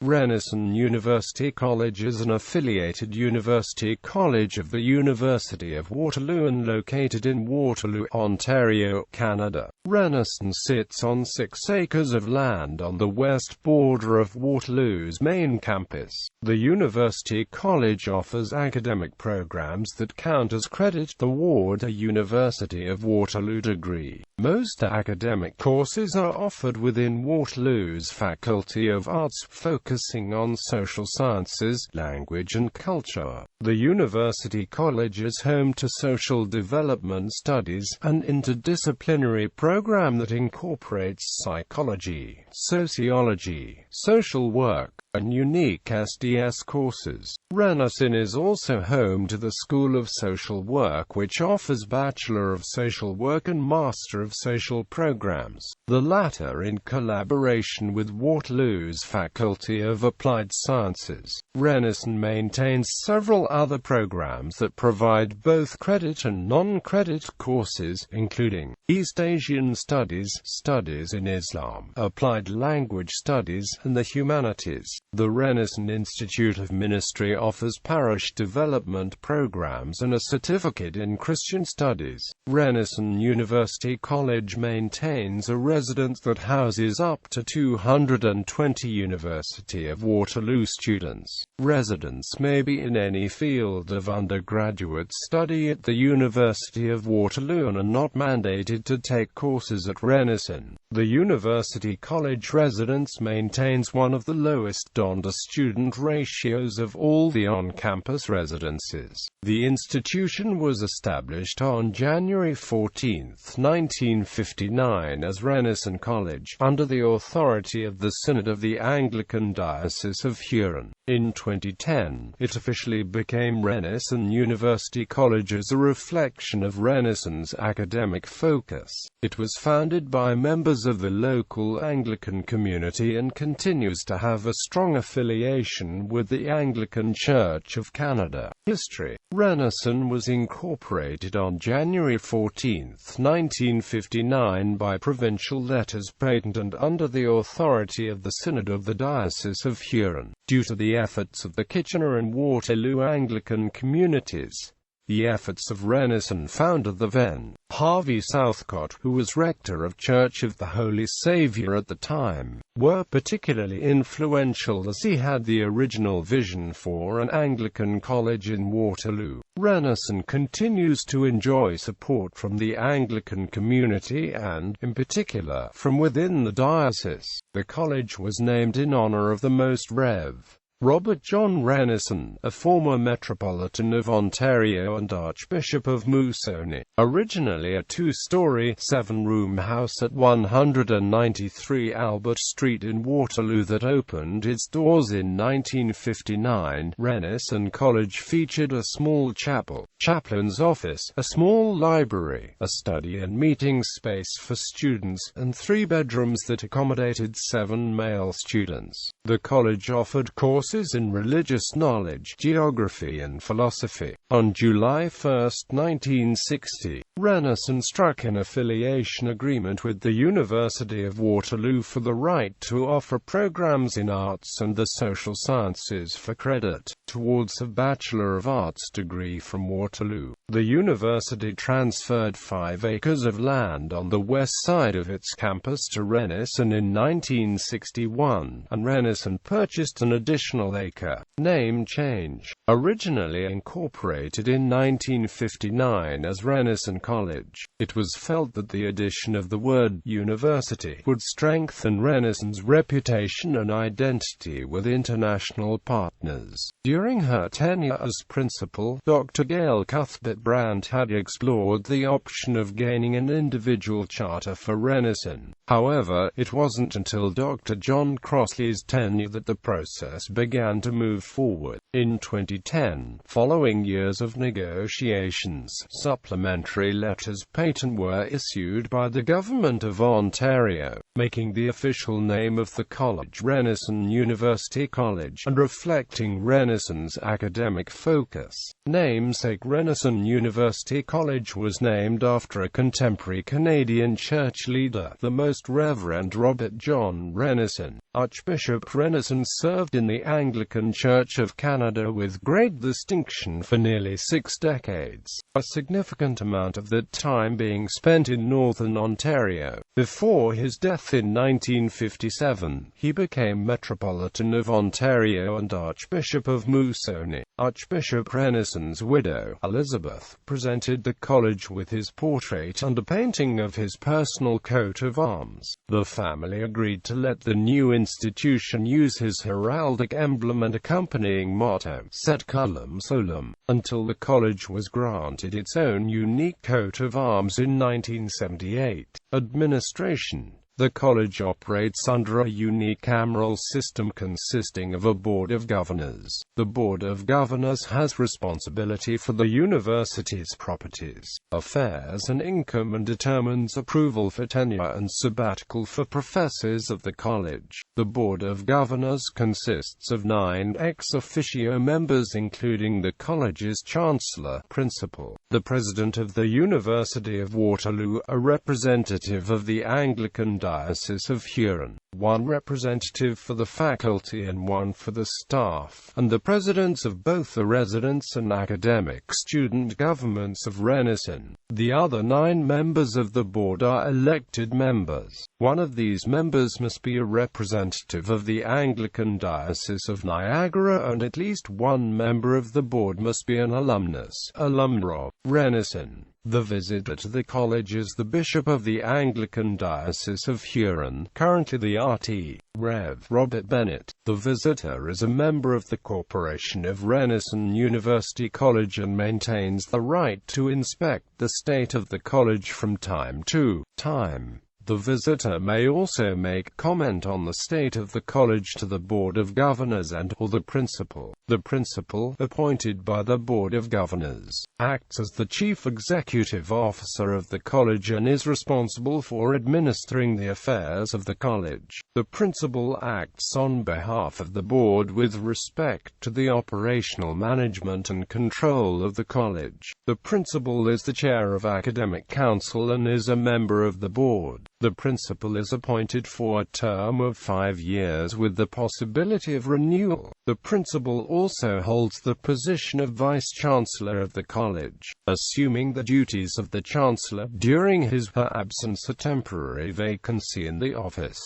Renison University College is an affiliated university college of the University of Waterloo and located in Waterloo, Ontario, Canada. Renison sits on 6 acres of land on the west border of Waterloo's main campus. The University College offers academic programs that count as credit toward a University of Waterloo degree. Most academic courses are offered within Waterloo's Faculty of Arts, focusing on social sciences, language and culture. The University College is home to Social Development Studies, an interdisciplinary program that incorporates psychology, sociology, social work, and unique SDS courses. Renison is also home to the School of Social Work, which offers Bachelor of Social Work and Master of Social programs, the latter in collaboration with Waterloo's Faculty of Applied Sciences. Renison maintains several other programs that provide both credit and non-credit courses, including East Asian Studies, Studies in Islam, Applied Language Studies, and the Humanities. The Renison Institute of Ministry offers parish development programs and a certificate in Christian Studies. Renison University College maintains a residence that houses up to 220 University of Waterloo students. Residents may be in any field of undergraduate study at the University of Waterloo and are not mandated to take courses at Renison. The University College residence maintains one of the lowest donor-student ratios of all the on-campus residences. The institution was established on January 14, 1959 as Renison College, under the authority of the Synod of the Anglican Diocese of Huron. In 2010, it officially became Renison University College as a reflection of Renison's academic focus. It was founded by members of the local Anglican community and continues to have a strong affiliation with the Anglican Church of Canada. History. Renison was incorporated on January 14, 1959 by provincial letters patent and under the authority of the Synod of the Diocese of Huron. Due to the efforts of the Kitchener and Waterloo Anglican communities, the efforts of Renison founder the then Harvey Southcott, who was rector of Church of the Holy Saviour at the time, were particularly influential as he had the original vision for an Anglican college in Waterloo. Renison continues to enjoy support from the Anglican community and, in particular, from within the diocese. The college was named in honor of the Most Rev. Robert John Renison, a former Metropolitan of Ontario and Archbishop of Moosonee. Originally a 2-story, 7-room house at 193 Albert Street in Waterloo that opened its doors in 1959, Renison College featured a small chapel, chaplain's office, a small library, a study and meeting space for students, and 3 bedrooms that accommodated 7 male students. The college offered courses in religious knowledge, geography and philosophy. On July 1, 1960, Renison struck an affiliation agreement with the University of Waterloo for the right to offer programs in arts and the social sciences for credit towards a Bachelor of Arts degree from Waterloo. The university transferred 5 acres of land on the west side of its campus to Renison in 1961, and Renison purchased an additional acre. Name change. Originally incorporated in 1959 as Renison College, it was felt that the addition of the word university would strengthen Renison's reputation and identity with international partners. During her tenure as principal, Dr. Gail Cuthbert-Brandt had explored the option of gaining an individual charter for Renison. However, it wasn't until Dr. John Crossley's tenure that the process began to move forward. In 2010, following years of negotiations, supplementary letters patent were issued by the Government of Ontario, making the official name of the college Renison University College, and reflecting Renison's academic focus. Namesake. Renison University College was named after a contemporary Canadian church leader, the Most Reverend Robert John Renison. Archbishop Renison served in the Anglican Church of Canada with great distinction for nearly 6 decades, a significant amount of that time being spent in northern Ontario. Before his death in 1957, he became Metropolitan of Ontario and Archbishop of Moosonee. Archbishop Renison's widow, Elizabeth, presented the college with his portrait and a painting of his personal coat of arms. The family agreed to let the new institution use his heraldic emblem and accompanying motto, Setculum Solum, until the college was granted its own unique coat of arms in 1978. Administration. The college operates under a unicameral system consisting of a Board of Governors. The Board of Governors has responsibility for the university's properties, affairs and income and determines approval for tenure and sabbatical for professors of the college. The Board of Governors consists of 9 ex officio members including the college's Chancellor, Principal, the President of the University of Waterloo, a representative of the Anglican Diocese of Huron, 1 representative for the faculty and 1 for the staff, and the presidents of both the residence and academic student governments of Renison. The other 9 members of the board are elected members. One of these members must be a representative of the Anglican Diocese of Niagara, and at least 1 member of the board must be an alumnus, alumna of Renison. The visitor to the college is the Bishop of the Anglican Diocese of Huron, currently the RT, Rev. Robert Bennett. The visitor is a member of the Corporation of Renison University College and maintains the right to inspect the state of the college from time to time. The visitor may also make comment on the state of the college to the Board of Governors and/or the Principal. The Principal, appointed by the Board of Governors, acts as the Chief Executive Officer of the college and is responsible for administering the affairs of the college. The Principal acts on behalf of the Board with respect to the operational management and control of the college. The Principal is the Chair of Academic Council and is a member of the Board. The Principal is appointed for a term of 5 years with the possibility of renewal. The Principal also holds the position of Vice-Chancellor of the college, assuming the duties of the Chancellor during his/her absence, a temporary vacancy in the office.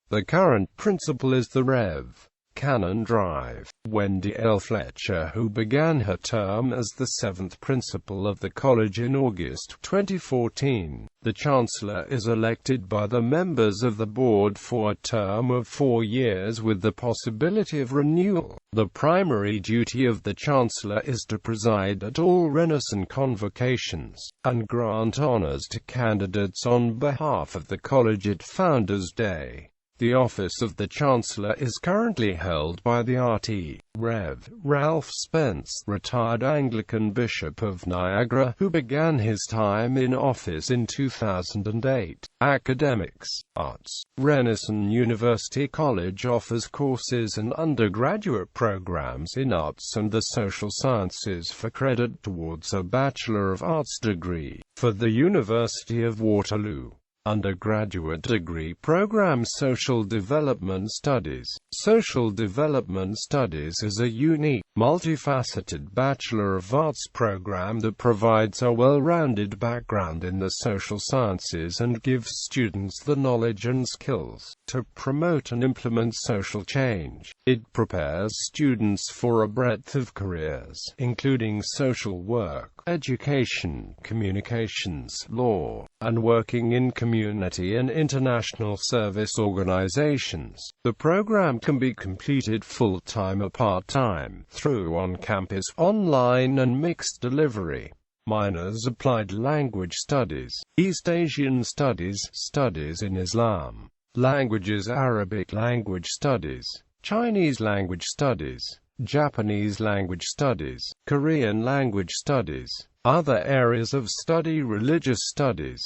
The current Principal is the Rev. Canon Drive, Wendy L. Fletcher, who began her term as the 7th Principal of the college in August 2014. The Chancellor is elected by the members of the board for a term of 4 years with the possibility of renewal. The primary duty of the Chancellor is to preside at all Renison convocations, and grant honors to candidates on behalf of the college at Founders Day. The office of the Chancellor is currently held by the RT. Rev. Ralph Spence, retired Anglican Bishop of Niagara, who began his time in office in 2008. Academics. Arts. Renison University College offers courses and undergraduate programs in arts and the social sciences for credit towards a Bachelor of Arts degree. For the University of Waterloo, undergraduate degree program Social Development Studies. Social Development Studies is a unique, multifaceted Bachelor of Arts program that provides a well-rounded background in the social sciences and gives students the knowledge and skills to promote and implement social change. It prepares students for a breadth of careers, including social work, education, communications, law, and working in community and international service organizations. The program can be completed full-time or part-time, through on-campus, online and mixed delivery. Minors: Applied Language Studies, East Asian Studies, Studies in Islam, Languages: Arabic Language Studies, Chinese Language Studies, Japanese Language Studies, Korean Language Studies. Other areas of study: Religious Studies,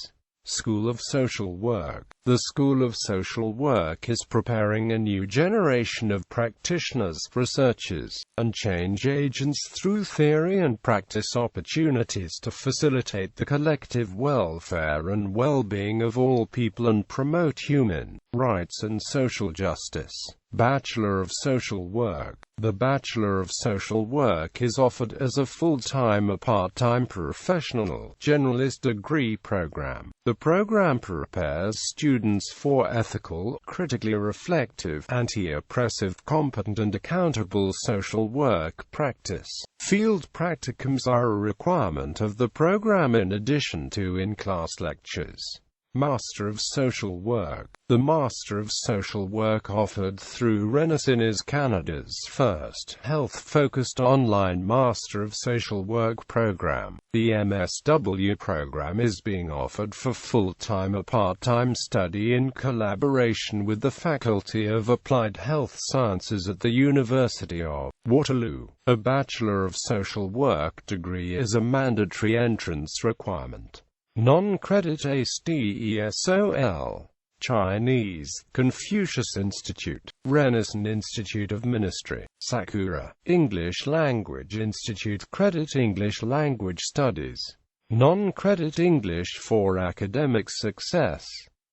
School of Social Work. The School of Social Work is preparing a new generation of practitioners, researchers, and change agents through theory and practice opportunities to facilitate the collective welfare and well-being of all people and promote human rights and social justice. Bachelor of Social Work. The Bachelor of Social Work is offered as a full-time or part-time professional, generalist degree program. The program prepares students for ethical, critically reflective, anti-oppressive, competent and accountable social work practice. Field practicums are a requirement of the program in addition to in-class lectures. Master of Social Work. The Master of Social Work offered through Renison is Canada's first health-focused online Master of Social Work program. The MSW program is being offered for full-time or part-time study in collaboration with the Faculty of Applied Health Sciences at the University of Waterloo. A Bachelor of Social Work degree is a mandatory entrance requirement. Non-credit ASTESOL. Chinese, Confucius Institute, Renison Institute of Ministry, Sakura, English Language Institute, Credit English Language Studies. Non-credit English for academic success.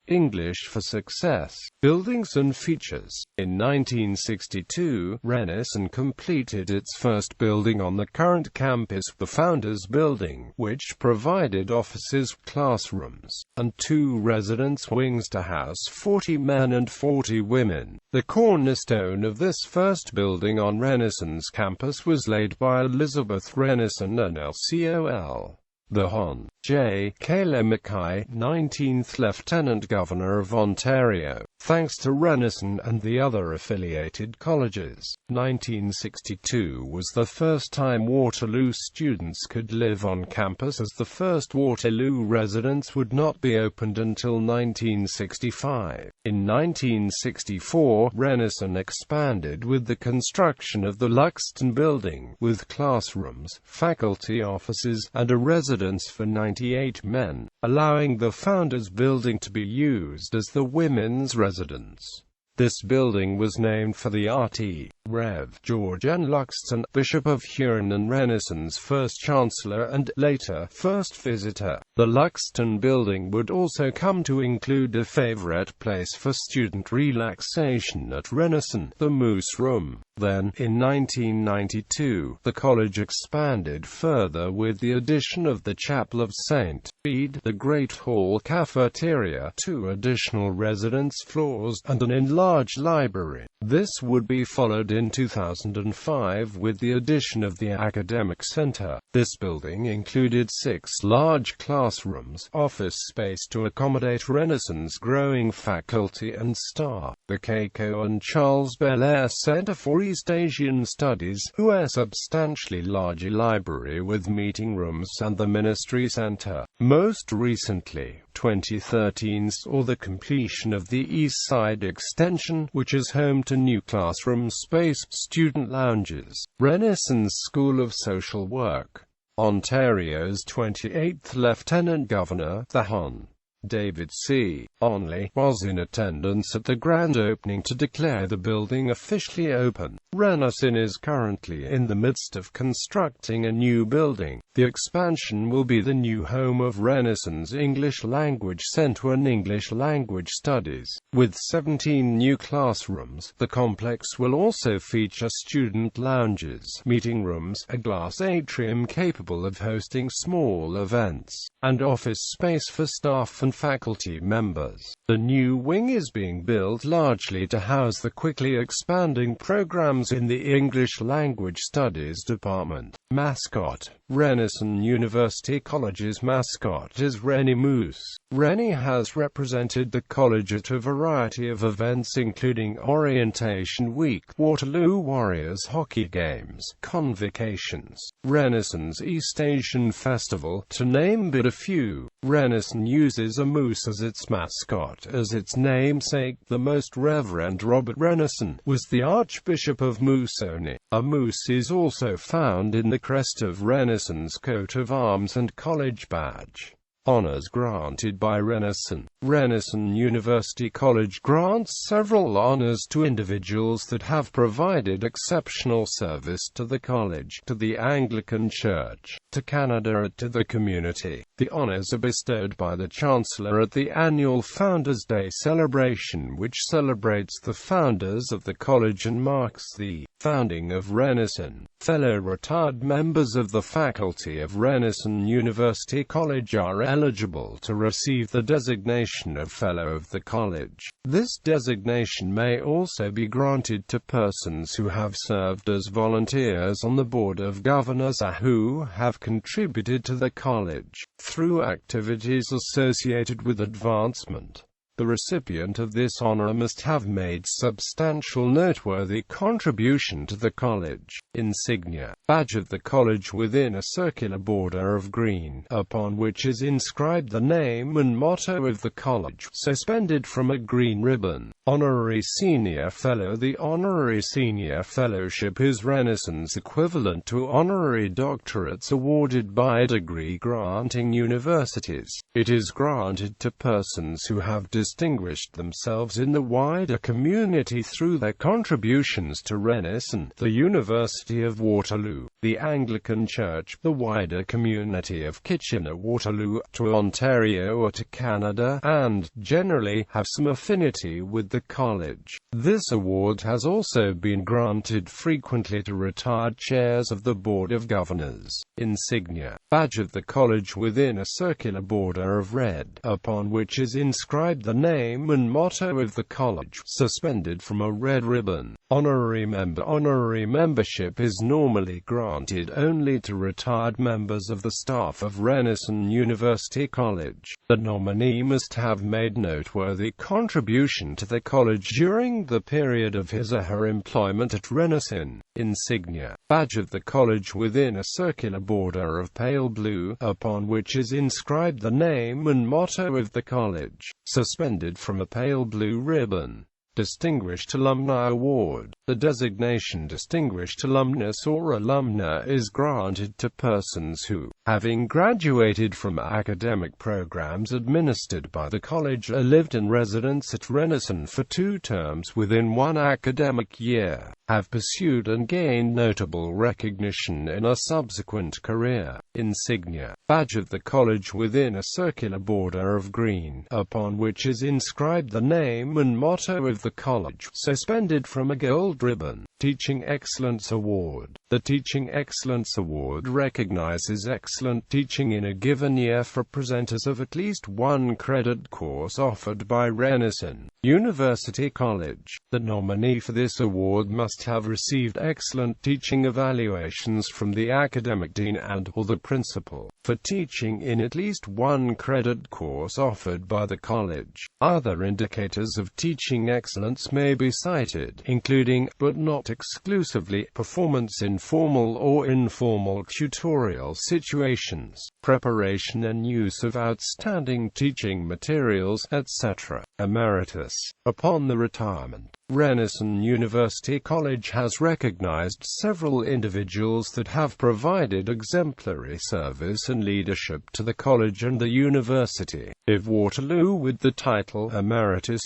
English for Success. Buildings and features. In 1962, Renison completed its first building on the current campus, the Founders Building, which provided offices, classrooms, and 2 residence wings to house 40 men and 40 women. The cornerstone of this first building on Renison's campus was laid by Elizabeth Renison and LCOL. The Hon. J. K. Mackay, 19th Lieutenant Governor of Ontario, thanks to Renison and the other affiliated colleges. 1962 was the first time Waterloo students could live on campus, as the first Waterloo residence would not be opened until 1965. In 1964, Renison expanded with the construction of the Luxton Building, with classrooms, faculty offices, and a residence for 98 men, allowing the Founders Building to be used as the women's residence. This building was named for the RT. Rev. George N. Luxton, Bishop of Huron and Renison's first Chancellor and, later, first visitor. The Luxton Building would also come to include a favorite place for student relaxation at Renison, the Moose Room. Then, in 1992, the college expanded further with the addition of the Chapel of St. Bede, the Great Hall cafeteria, 2 additional residence floors, and an enlarged library. This would be followed in 2005 with the addition of the Academic Center. This building included 6 large classrooms, office space to accommodate Renison's growing faculty and staff, the Keiko and Charles Belair Center for East Asian Studies, a substantially larger library with meeting rooms, and the Ministry Center. Most recently, 2013 saw the completion of the East Side Extension, which is home to new classroom space, student lounges. Renison's School of Social Work. Ontario's 28th Lieutenant Governor, the Hon. David C. Onley, was in attendance at the grand opening to declare the building officially open. Renison is currently in the midst of constructing a new building. The expansion will be the new home of Renison's English Language Centre and English Language Studies. With 17 new classrooms, the complex will also feature student lounges, meeting rooms, a glass atrium capable of hosting small events, and office space for staff and faculty members. The new wing is being built largely to house the quickly expanding programs in the English Language Studies department. Mascot. Renison University College's mascot is Rennie Moose. Rennie has represented the college at a variety of events including Orientation Week, Waterloo Warriors hockey games, convocations, Renison's East Asian Festival, to name but a few. Renison uses a moose as its mascot as its namesake. The Most Reverend Robert Renison was the Archbishop of Moosonee. A moose is also found in the crest of Renison's coat of arms and college badge. Honors granted by Renison. Renison University College grants several honors to individuals that have provided exceptional service to the college, to the Anglican Church, to Canada and to the community. The honors are bestowed by the Chancellor at the annual Founders' Day celebration, which celebrates the founders of the college and marks the founding of Renison. Fellow retired members of the faculty of Renison University College are eligible to receive the designation of Fellow of the College. This designation may also be granted to persons who have served as volunteers on the Board of Governors or who have contributed to the college through activities associated with advancement. The recipient of this honor must have made substantial noteworthy contribution to the college. Insignia Badge of the college within a circular border of green, upon which is inscribed the name and motto of the college, suspended from a green ribbon. Honorary Senior Fellow. The Honorary Senior Fellowship is Renison's equivalent to honorary doctorates awarded by degree-granting universities. It is granted to persons who have distinguished themselves in the wider community through their contributions to Renison, the University of Waterloo, the Anglican Church, the wider community of Kitchener-Waterloo, to Ontario or to Canada, and, generally, have some affinity with the college. This award has also been granted frequently to retired chairs of the Board of Governors. Insignia Badge of the college within a circular border of red, upon which is inscribed the name and motto of the college, suspended from a red ribbon. Honorary Member. Honorary membership is normally granted only to retired members of the staff of Renison University College. The nominee must have made noteworthy contribution to the college during the period of his or her employment at Renison. Insignia Badge of the college within a circular border of pale blue, upon which is inscribed the name and motto of the college, suspended from a pale blue ribbon. Distinguished Alumni Award. The designation Distinguished Alumnus or Alumna is granted to persons who, having graduated from academic programs administered by the college, lived in residence at Renison for 2 terms within 1 academic year, have pursued and gained notable recognition in a subsequent career. Insignia Badge of the college within a circular border of green, upon which is inscribed the name and motto of the college, suspended from a gold ribbon. Teaching Excellence Award. The Teaching Excellence Award recognizes excellent teaching in a given year for presenters of at least 1 credit course offered by Renison University College. The nominee for this award must have received excellent teaching evaluations from the academic dean and/or the principal for teaching in at least 1 credit course offered by the college. Other indicators of teaching excellence may be cited, including, but not exclusively, performance in formal or informal tutorial situations, preparation and use of outstanding teaching materials, etc. Emeritus. Upon the retirement, Renison University College has recognized several individuals that have provided exemplary service and leadership to the college and the University of Waterloo with the title Emeritus.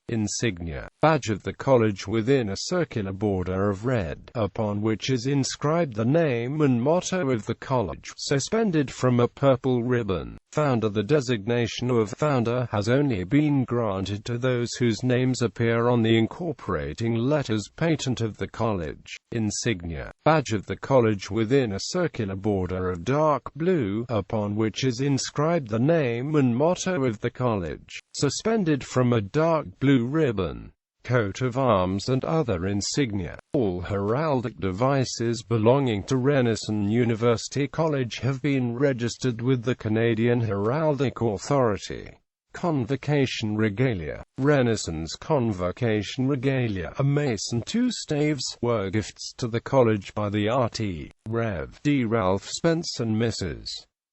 Insignia Badge of the college within a circular border of red, upon which is inscribed the name and motto of the college, suspended from a purple ribbon. Founder. The designation of founder has only been granted to those whose names appear on the incorporating letters patent of the college. Insignia Badge of the college within a circular border of dark blue, upon which is inscribed the name and motto of the college, suspended from a dark blue ribbon. Coat of arms and other insignia. All heraldic devices belonging to Renison University College have been registered with the Canadian Heraldic Authority. Convocation regalia. Renison's Convocation regalia, a mace and 2 staves, were gifts to the college by the Rt. Rev. D. Ralph Spence and Mrs.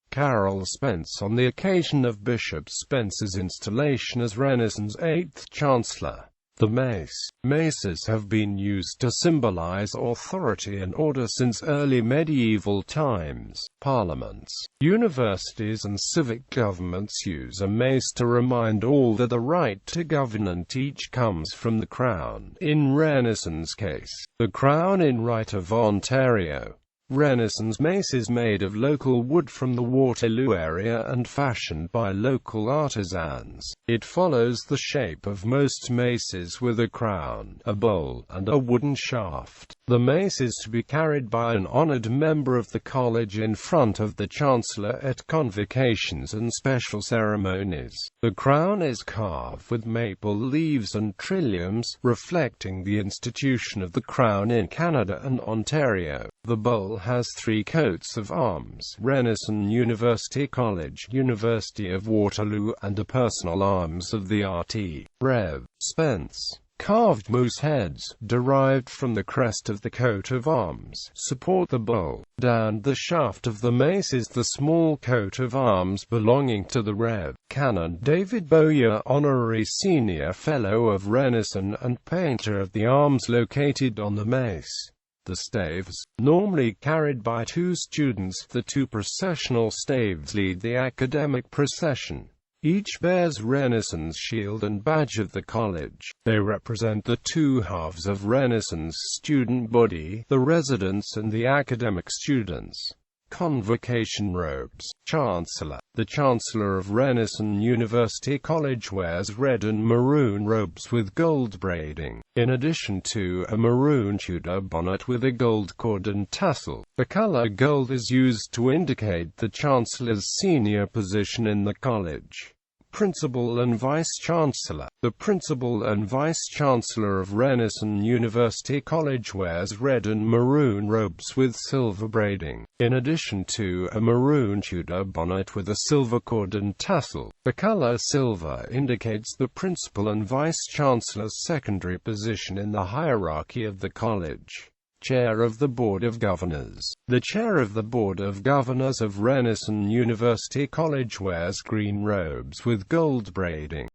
Carol Spence on the occasion of Bishop Spence's installation as Renison's 8th Chancellor. The mace. Maces have been used to symbolize authority and order since early medieval times. Parliaments, universities and civic governments use a mace to remind all that the right to govern and teach comes from the Crown. In Renison's case, the Crown in right of Ontario. Renison's mace is made of local wood from the Waterloo area and fashioned by local artisans. It follows the shape of most maces with a crown, a bowl, and a wooden shaft. The mace is to be carried by an honored member of the college in front of the Chancellor at convocations and special ceremonies. The crown is carved with maple leaves and trilliums, reflecting the institution of the Crown in Canada and Ontario. The bowl has 3 coats of arms: Renison University College, University of Waterloo, and a personal arms of the RT. Rev. Spence. Carved moose heads, derived from the crest of the coat of arms, support the bowl. Down the shaft of the mace is the small coat of arms belonging to the Rev. Canon David Bowyer, Honorary Senior Fellow of Renison and painter of the arms, located on the mace. The staves, normally carried by 2 students, the 2 processional staves lead the academic procession. Each bears Renison's shield and badge of the college. They represent the 2 halves of Renison's student body, the residents and the academic students. Convocation robes. Chancellor. The Chancellor of Renison University College wears red and maroon robes with gold braiding, in addition to a maroon Tudor bonnet with a gold cord and tassel. The color gold is used to indicate the Chancellor's senior position in the college. Principal and Vice-Chancellor. The Principal and Vice-Chancellor of Renison University College wears red and maroon robes with silver braiding, in addition to a maroon Tudor bonnet with a silver cord and tassel. The color silver indicates the Principal and Vice-Chancellor's secondary position in the hierarchy of the college. Chair of the Board of Governors. The Chair of the Board of Governors of Renison University College wears green robes with gold braiding.